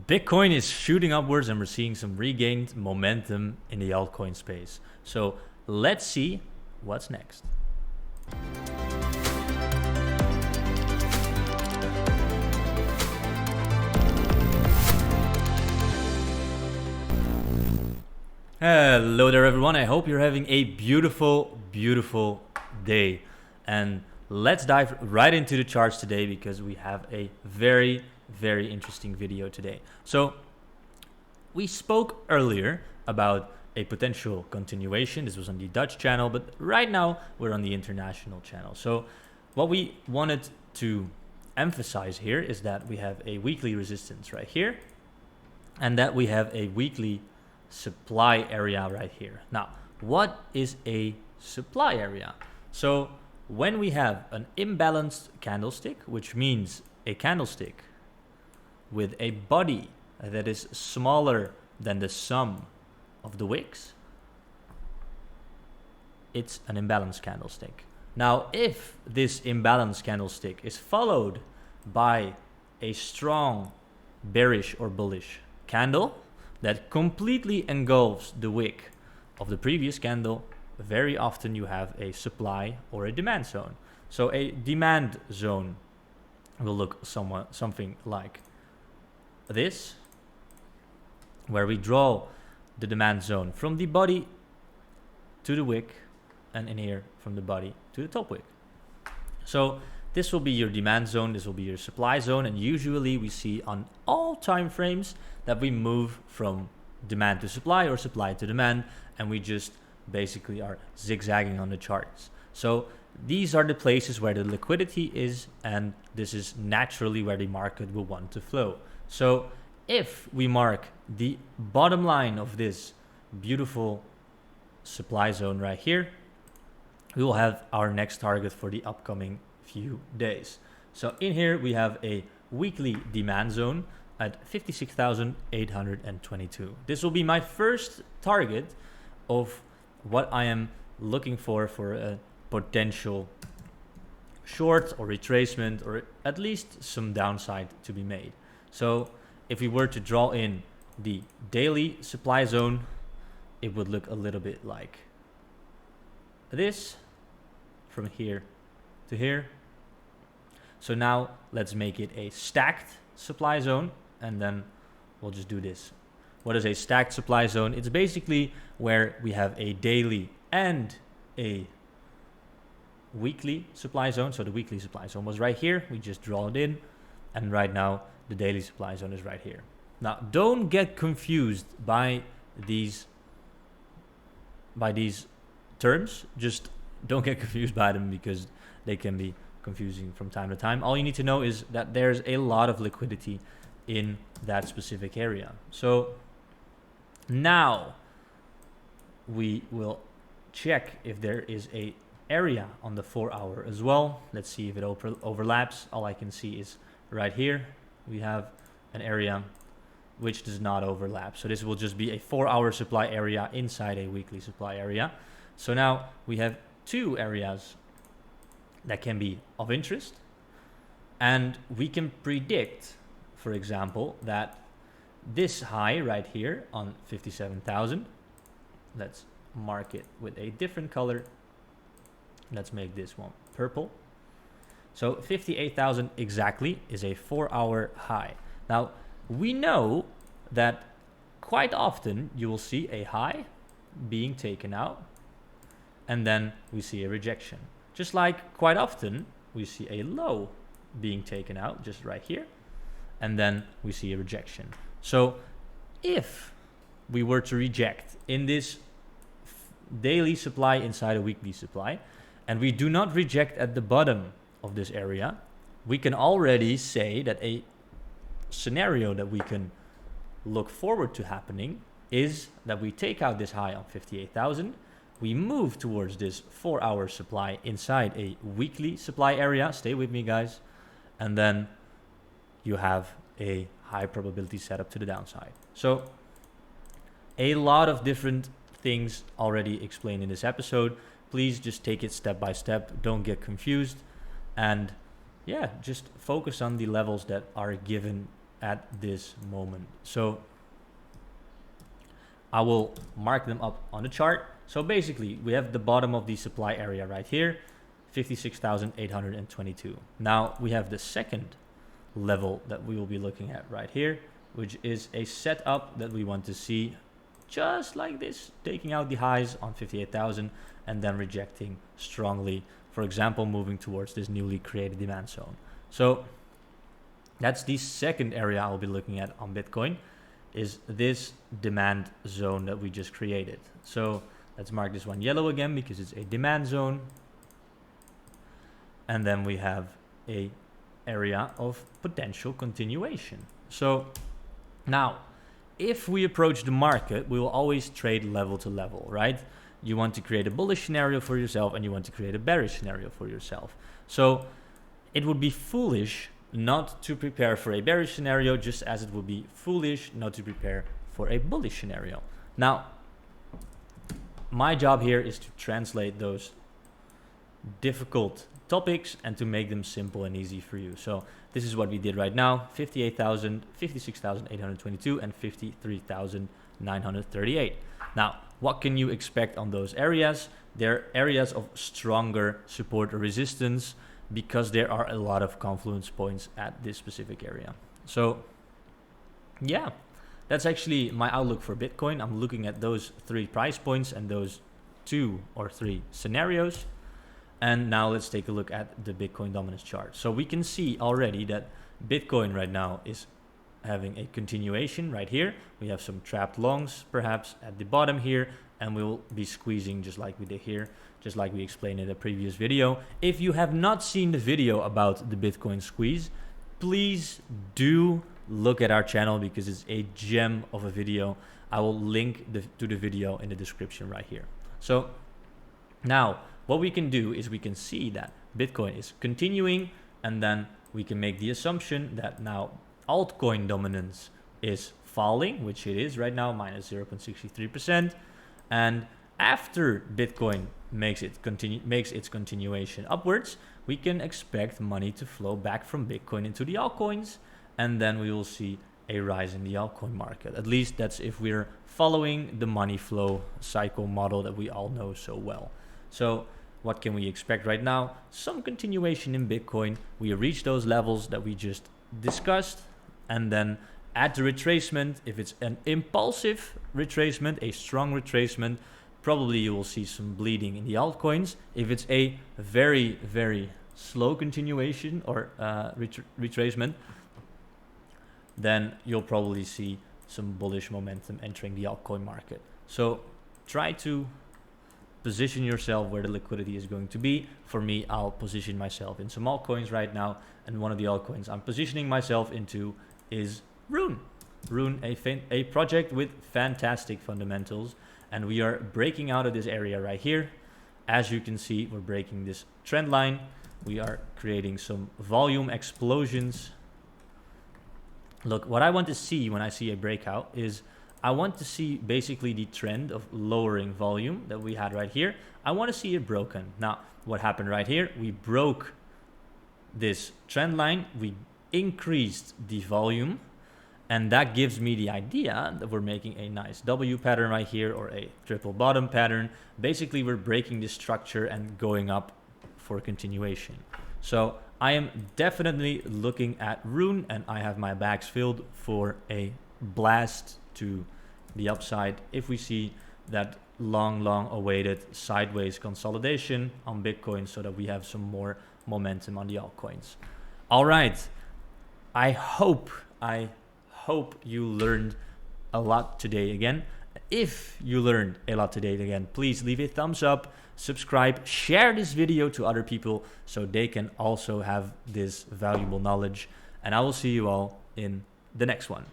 Bitcoin is shooting upwards and we're seeing some regained momentum in the altcoin space. So let's see what's next. Hello there everyone, I hope you're having a beautiful day, and let's dive right into the charts today because we have a very interesting video today. So we spoke earlier about a potential continuation. This was on the Dutch channel, but right now we're on the international channel. So what we wanted to emphasize here is that we have a weekly resistance right here and that we have a weekly supply area right here. Now, what is a supply area? So when we have an imbalanced candlestick, which means a candlestick with a body that is smaller than the sum of the wicks, it's an imbalanced candlestick. Now, if this imbalanced candlestick is followed by a strong bearish or bullish candle that completely engulfs the wick of the previous candle, very often you have a supply or a demand zone. So a demand zone will look something like this, where we draw the demand zone from the body to the wick, and in here from the body to the top wick. So this will be your demand zone, this will be your supply zone, and usually we see on all time frames that we move from demand to supply or supply to demand, and we just basically are zigzagging on the charts. So these are the places where the liquidity is, and this is naturally where the market will want to flow. So if we mark the bottom line of this beautiful supply zone right here, we will have our next target for the upcoming few days. So in here we have a weekly demand zone at 56,822. This will be my first target of what I am looking for a potential short or retracement, or at least some downside to be made. So if we were to draw in the daily supply zone, it would look a little bit like this from here to here. So now let's make it a stacked supply zone, and then we'll just do this. What is a stacked supply zone? It's basically where we have a daily and a weekly supply zone. So the weekly supply zone was right here, we just draw it in, and right now the daily supply zone is right here. Now don't get confused by these terms. Just don't get confused by them because they can be confusing from time to time. All you need to know is that there's a lot of liquidity in that specific area. So now we will check if there is a area on the 4 hour as well. Let's see if it overlaps. All I can see is right here we have an area which does not overlap. So this will just be a 4 hour supply area inside a weekly supply area. So now we have two areas that can be of interest, and we can predict, for example, that this high right here on 57,000, let's mark it with a different color. Let's make this one purple. So 58,000 exactly is a 4 hour high. Now we know that quite often you will see a high being taken out, and then we see a rejection. Just like quite often we see a low being taken out just right here, and then we see a rejection. So if we were to reject in this daily supply inside a weekly supply, and we do not reject at the bottom of this area, we can already say that a scenario that we can look forward to happening is that we take out this high on 58,000, we move towards this 4 hour supply inside a weekly supply area. Stay with me, guys. And then you have a high probability setup to the downside. So a lot of different things already explained in this episode. Please just take it step by step. Don't get confused. And yeah, just focus on the levels that are given at this moment. So I will mark them up on the chart. So basically we have the bottom of the supply area right here, 56,822. Now we have the second level that we will be looking at right here, which is a setup that we want to see just like this, taking out the highs on 58,000 and then rejecting strongly, for example, moving towards this newly created demand zone. So that's the second area I'll be looking at on Bitcoin, is this demand zone that we just created. So let's mark this one yellow again because it's a demand zone. And then we have a area of potential continuation. So now, if we approach the market, we will always trade level to level, right? You want to create a bullish scenario for yourself and you want to create a bearish scenario for yourself. So it would be foolish not to prepare for a bearish scenario, just as it would be foolish not to prepare for a bullish scenario. Now, my job here is to translate those difficult topics and to make them simple and easy for you. So this is what we did right now: 58,000, 56,822 and 53,938. Now, what can you expect on those areas? They're areas of stronger support or resistance because there are a lot of confluence points at this specific area. So yeah, that's actually my outlook for Bitcoin. I'm looking at those 3 price points and those 2 or 3 scenarios. And now let's take a look at the Bitcoin dominance chart. So we can see already that Bitcoin right now is having a continuation right here. We have some trapped longs perhaps at the bottom here, and we'll be squeezing just like we did here, just like we explained in a previous video. If you have not seen the video about the Bitcoin squeeze, please do look at our channel because it's a gem of a video. I will link to the video in the description right here. So now what we can do is we can see that Bitcoin is continuing, and then we can make the assumption that now altcoin dominance is falling, which it is right now, minus 0.63%. And after Bitcoin makes its continuation upwards, we can expect money to flow back from Bitcoin into the altcoins, and then we will see a rise in the altcoin market. At least that's if we're following the money flow cycle model that we all know so well. So what can we expect right now? Some continuation in Bitcoin. We reach those levels that we just discussed, and then at the retracement, if it's an impulsive retracement, a strong retracement, probably you will see some bleeding in the altcoins. If it's a very, very slow continuation or retracement, then you'll probably see some bullish momentum entering the altcoin market. So try to position yourself where the liquidity is going to be. For me, I'll position myself in some altcoins right now, and one of the altcoins I'm positioning myself into is Rune. Rune, a project with fantastic fundamentals, and we are breaking out of this area right here. As you can see, we're breaking this trend line. We are creating some volume explosions. Look, what I want to see when I see a breakout is I want to see basically the trend of lowering volume that we had right here. I want to see it broken. Now, what happened right here? We broke this trend line. We increased the volume, and that gives me the idea that we're making a nice W pattern right here, or a triple bottom pattern. Basically, we're breaking this structure and going up for continuation. So I am definitely looking at Rune, and I have my bags filled for a blast to the upside if we see that long awaited sideways consolidation on Bitcoin, so that we have some more momentum on the altcoins. All right, I hope you learned a lot today again. If you learned a lot today again, please leave a thumbs up, subscribe, share this video to other people so they can also have this valuable knowledge, and I will see you all in the next one.